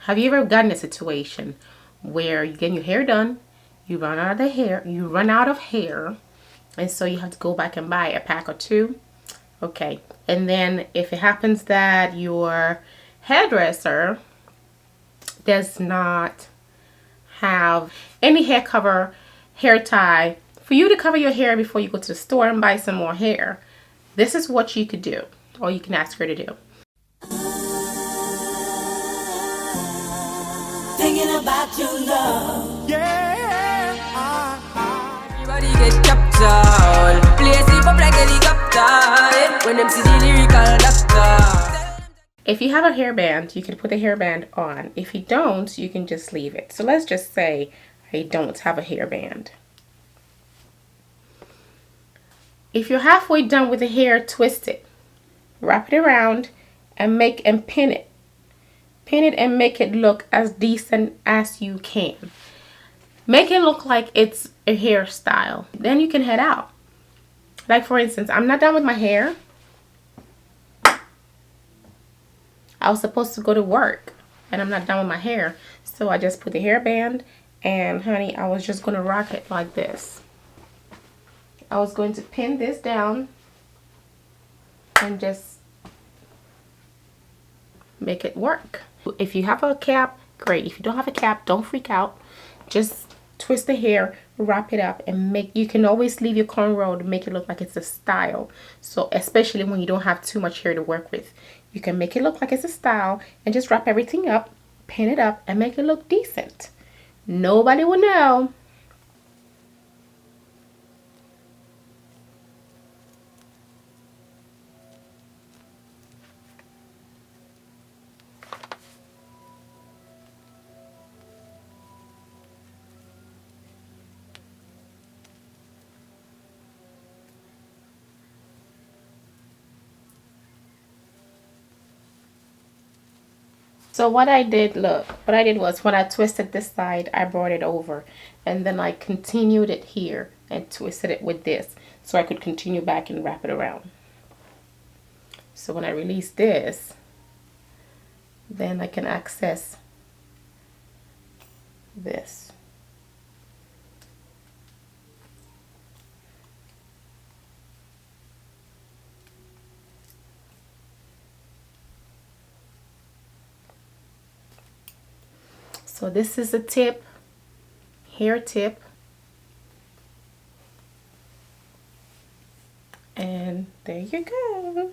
Have you ever gotten a situation where you're getting your hair done, you run out of hair, and so you have to go back and buy a pack or two? Okay. And then if it happens that your hairdresser does not have any hair cover, hair tie for you to cover your hair before you go to the store and buy some more hair, this is what you could do, or you can ask her to do. Thinking about your love. Yeah, everybody get captured. Place it up like helicopter. When them see the lyrical doctor. If you have a hairband, you can put the hairband on. If you don't, you can just leave it. So let's just say I don't have a hairband. If you're halfway done with the hair, twist it, wrap it around, and pin it. Pin it and make it look as decent as you can. Make it look like it's a hairstyle. Then you can head out. Like for instance, I'm not done with my hair. I was supposed to go to work and I'm not done with my hair. So I just put the hairband and honey, I was just going to rock it like this. I was going to pin this down and just make it work. If you have a cap, great. If you don't have a cap, don't freak out. Just twist the hair, wrap it up, and you can always leave your cornrow to make it look like it's a style. So especially when you don't have too much hair to work with, you can make it look like it's a style and just wrap everything up, pin it up, and make it look decent. Nobody will know. So what I did was when I twisted this side, I brought it over and then I continued it here and twisted it with this so I could continue back and wrap it around. So when I release this, then I can access this. So this is a tip, hair tip, and there you go.